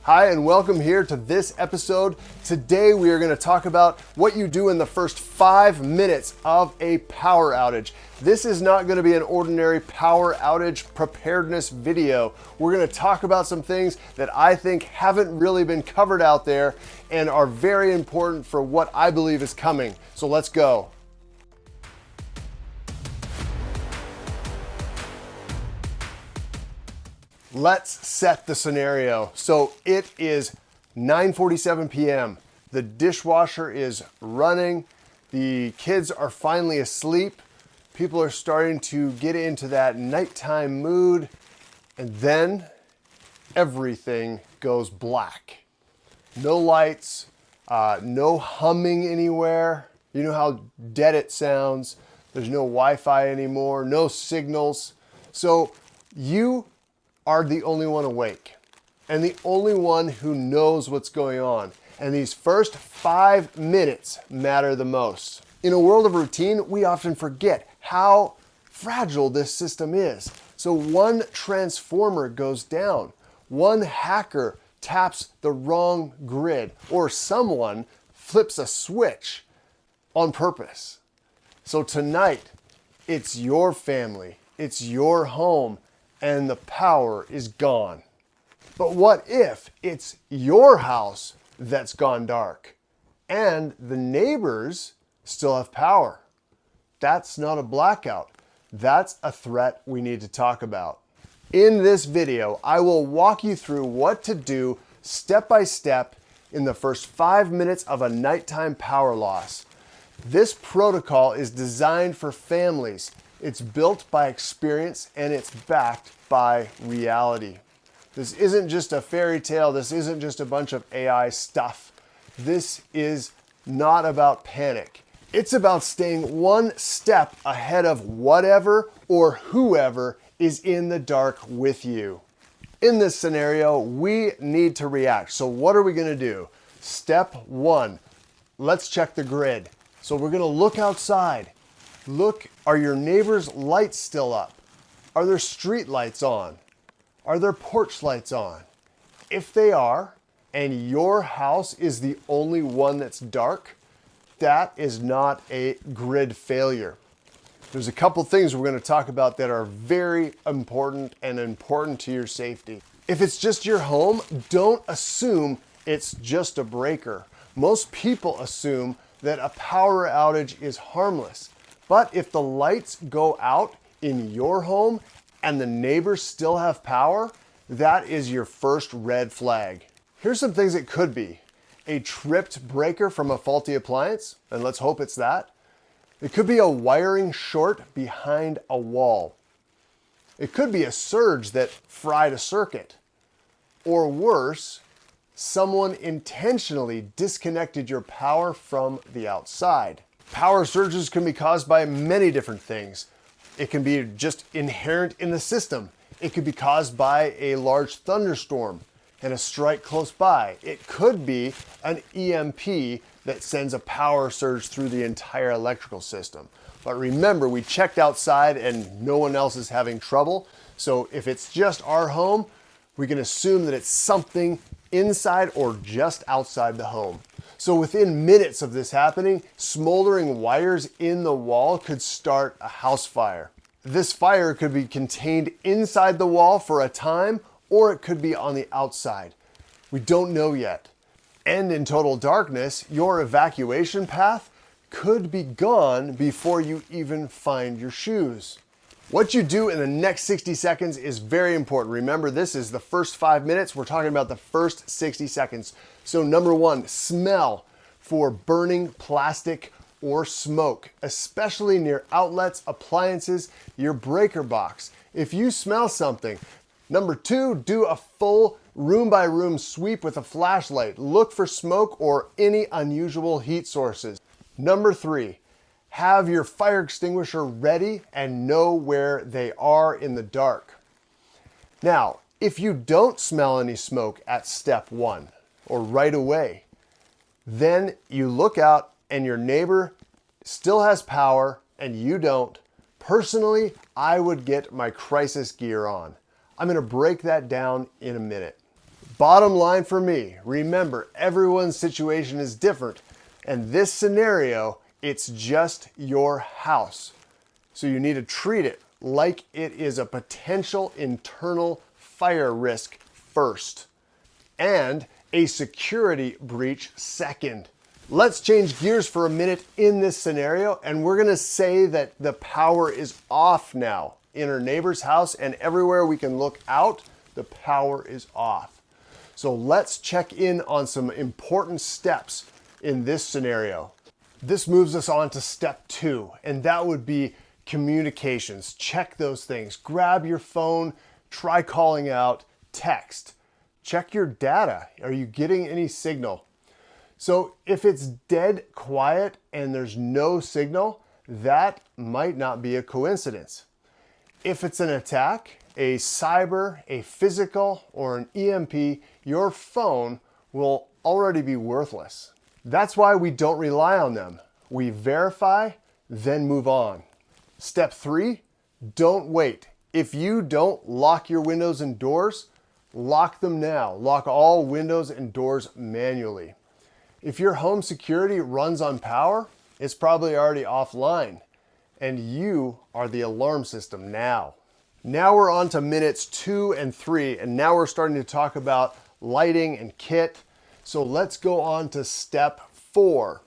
Hi, and welcome here to this episode. Today we are going to talk about what you do in the first 5 minutes of a power outage. This is not going to be an ordinary power outage preparedness video. We're going to talk about some things that I think haven't really been covered out there and are very important for what I believe is coming. So let's go. Let's set the scenario. So it is 9:47 p.m. The dishwasher is running. The kids are finally asleep. People are starting to get into that nighttime mood. And then everything goes black. No lights, no humming anywhere. You know how dead it sounds. There's no Wi-Fi anymore, no signals. So you are the only one awake and the only one who knows what's going on. And these first 5 minutes matter the most. In a world of routine, we often forget how fragile this system is. So one transformer goes down, one hacker taps the wrong grid, or someone flips a switch on purpose. So tonight, it's your family, it's your home, and the power is gone. But what if it's your house that's gone dark and the neighbors still have power? That's not a blackout. That's a threat we need to talk about. In this video, I will walk you through what to do step by step in the first 5 minutes of a nighttime power loss. This protocol is designed for families. It's built by experience and it's backed by reality. This isn't just a fairy tale. This isn't just a bunch of AI stuff. This is not about panic. It's about staying one step ahead of whatever or whoever is in the dark with you. In this scenario, we need to react. So what are we going to do? Step 1, let's check the grid. So we're going to look outside. Look, are your neighbors' lights still up? Are there street lights on? Are there porch lights on? If they are, and your house is the only one that's dark, that is not a grid failure. There's a couple things we're going to talk about that are very important and important to your safety. If it's just your home, don't assume it's just a breaker. Most people assume that a power outage is harmless. But if the lights go out in your home and the neighbors still have power, that is your first red flag. Here's some things it could be. A tripped breaker from a faulty appliance, and let's hope it's that. It could be a wiring short behind a wall. It could be a surge that fried a circuit. Or worse, someone intentionally disconnected your power from the outside. Power surges can be caused by many different things. It can be just inherent in the system. It could be caused by a large thunderstorm and a strike close by. It could be an EMP that sends a power surge through the entire electrical system. But remember, we checked outside and no one else is having trouble. So if it's just our home, we can assume that it's something inside or just outside the home. So within minutes of this happening, smoldering wires in the wall could start a house fire. This fire could be contained inside the wall for a time, or it could be on the outside. We don't know yet. And in total darkness, your evacuation path could be gone before you even find your shoes. What you do in the next 60 seconds is very important. Remember, this is the first 5 minutes. We're talking about the first 60 seconds. So number 1, smell for burning plastic or smoke, especially near outlets, appliances, your breaker box. If you smell something. Number 2, do a full room by room sweep with a flashlight. Look for smoke or any unusual heat sources. Number 3, have your fire extinguisher ready and know where they are in the dark. Now, if you don't smell any smoke at step 1 or right away, then you look out and your neighbor still has power and you don't. Personally, I would get my crisis gear on. I'm going to break that down in a minute. Bottom line for me, remember, everyone's situation is different. And this scenario, it's just your house. So you need to treat it like it is a potential internal fire risk first, and a security breach second. Let's change gears for a minute in this scenario, and we're gonna say that the power is off now. In our neighbor's house and everywhere we can look out, the power is off. So let's check in on some important steps in this scenario. This moves us on to step 2, and that would be communications. Check those things. Grab your phone, try calling out, text. Check your data. Are you getting any signal? So if it's dead quiet and there's no signal, that might not be a coincidence. If it's an attack, a cyber, a physical, or an EMP, your phone will already be worthless. That's why we don't rely on them. We verify, then move on. Step 3, don't wait. If you don't lock your windows and doors, lock them now. Lock all windows and doors manually. If your home security runs on power, it's probably already offline, and you are the alarm system now. Now we're on to minutes 2 and 3, and now we're starting to talk about lighting and kit. So let's go on to step 4.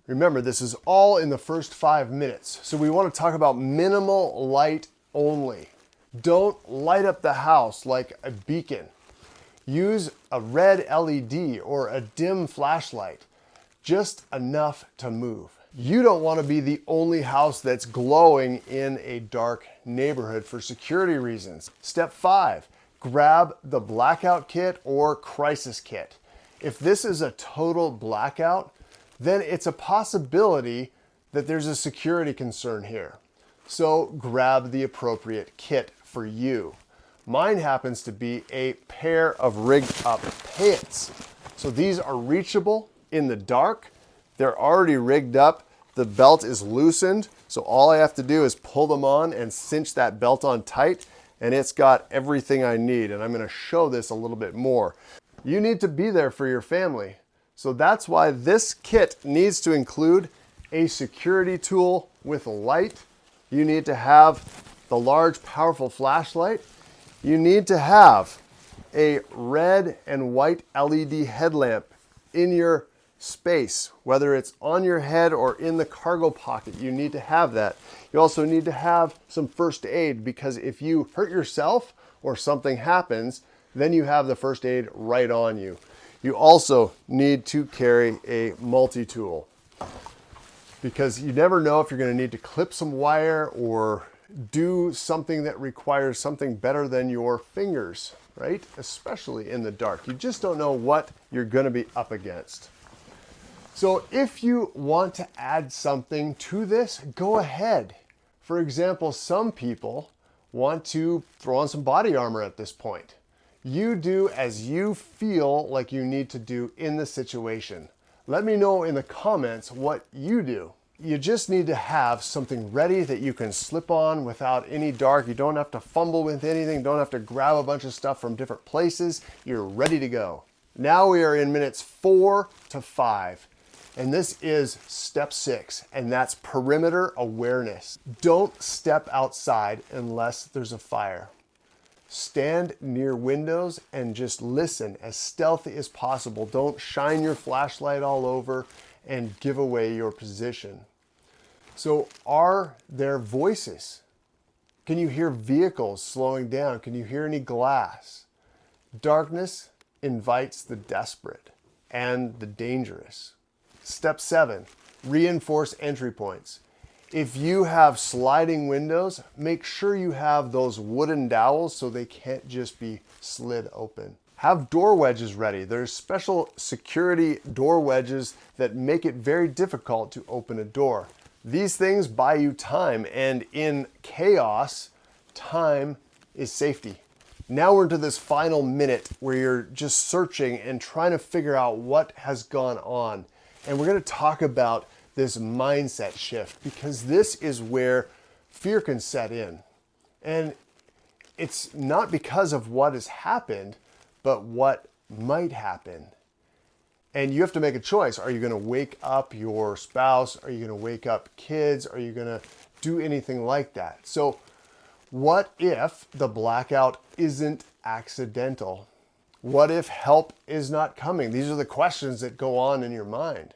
Remember, this is all in the first 5 minutes. So we want to talk about minimal light only. Don't light up the house like a beacon. Use a red LED or a dim flashlight, just enough to move. You don't want to be the only house that's glowing in a dark neighborhood for security reasons. Step 5, grab the blackout kit or crisis kit. If this is a total blackout, then it's a possibility that there's a security concern here. So grab the appropriate kit for you. Mine happens to be a pair of rigged up pants. So these are reachable in the dark. They're already rigged up. The belt is loosened. So all I have to do is pull them on and cinch that belt on tight, and it's got everything I need. And I'm going to show this a little bit more. You need to be there for your family. So that's why this kit needs to include a security tool with a light. You need to have the large, powerful flashlight. You need to have a red and white LED headlamp in your space, whether it's on your head or in the cargo pocket. You need to have that. You also need to have some first aid, because if you hurt yourself or something happens, then you have the first aid right on you. You also need to carry a multi-tool, because you never know if you're going to need to clip some wire or do something that requires something better than your fingers, right? Especially in the dark. You just don't know what you're going to be up against. So if you want to add something to this, go ahead. For example, some people want to throw on some body armor at this point. You do as you feel like you need to do in the situation. Let me know in the comments what you do. You just need to have something ready that you can slip on without any dark. You don't have to fumble with anything. Don't have to grab a bunch of stuff from different places. You're ready to go. Now we are in minutes 4 to 5. And this is step 6, and that's perimeter awareness. Don't step outside unless there's a fire. Stand near windows and just listen as stealthy as possible. Don't shine your flashlight all over and give away your position. So are there voices? Can you hear vehicles slowing down? Can you hear any glass? Darkness invites the desperate and the dangerous. Step 7, reinforce entry points. If you have sliding windows, make sure you have those wooden dowels so they can't just be slid open. Have door wedges ready. There's special security door wedges that make it very difficult to open a door. These things buy you time, and in chaos, time is safety. Now we're into this final minute where you're just searching and trying to figure out what has gone on. And we're going to talk about this mindset shift, because this is where fear can set in. And it's not because of what has happened, but what might happen. And you have to make a choice. Are you going to wake up your spouse? Are you going to wake up kids? Are you going to do anything like that? So what if the blackout isn't accidental? What if help is not coming? These are the questions that go on in your mind.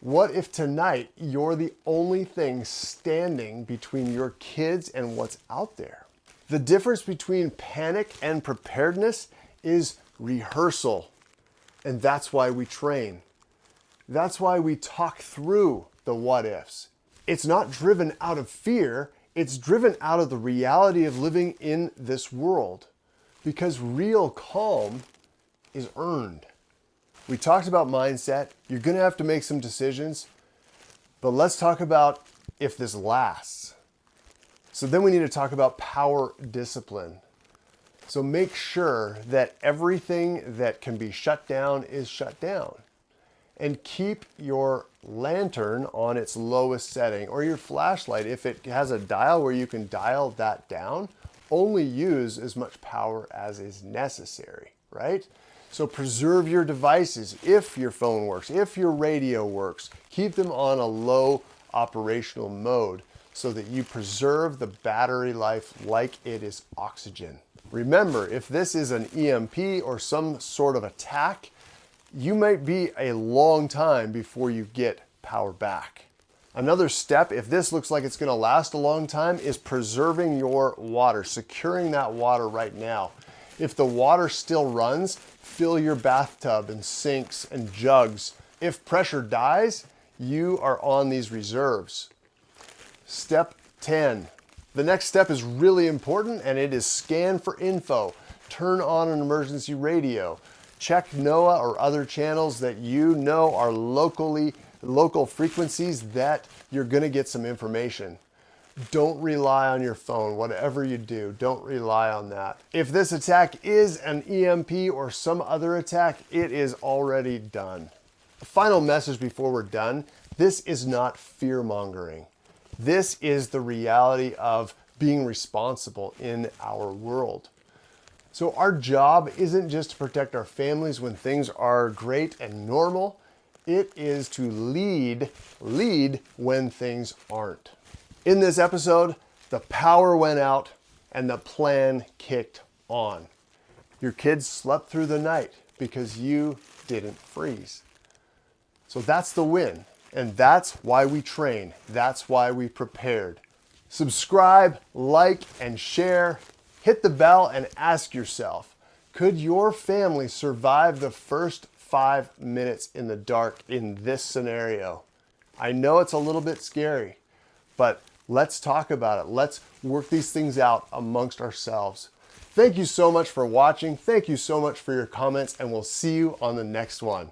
What if tonight you're the only thing standing between your kids and what's out there? The difference between panic and preparedness is rehearsal. And that's why we train. That's why we talk through the what ifs. It's not driven out of fear. It's driven out of the reality of living in this world. Because real calm is earned. We talked about mindset. You're going to have to make some decisions. But let's talk about if this lasts. So then we need to talk about power discipline. So make sure that everything that can be shut down is shut down. And keep your lantern on its lowest setting, or your flashlight, if it has a dial where you can dial that down, only use as much power as is necessary, right? So preserve your devices. If your phone works, if your radio works, keep them on a low operational mode so that you preserve the battery life like it is oxygen. Remember, if this is an EMP or some sort of attack, you might be a long time before you get power back. Another step, if this looks like it's going to last a long time, is preserving your water, securing that water right now. If the water still runs, fill your bathtub and sinks and jugs. If pressure dies, you are on these reserves. Step 10. The next step is really important, and it is scan for info. Turn on an emergency radio. Check NOAA or other channels that you know are local frequencies that you're going to get some information. Don't rely on your phone. Whatever you do, don't rely on that. If this attack is an EMP or some other attack, it is already done. A final message before we're done. This is not fear-mongering. This is the reality of being responsible in our world. So our job isn't just to protect our families when things are great and normal. It is to lead when things aren't. In this episode, the power went out and the plan kicked on. Your kids slept through the night because you didn't freeze. So that's the win. And that's why we train. That's why we prepared. Subscribe, like, and share. Hit the bell and ask yourself, could your family survive the first 5 minutes in the dark in this scenario? I know it's a little bit scary, but let's talk about it. Let's work these things out amongst ourselves. Thank you so much for watching. Thank you so much for your comments, and we'll see you on the next one.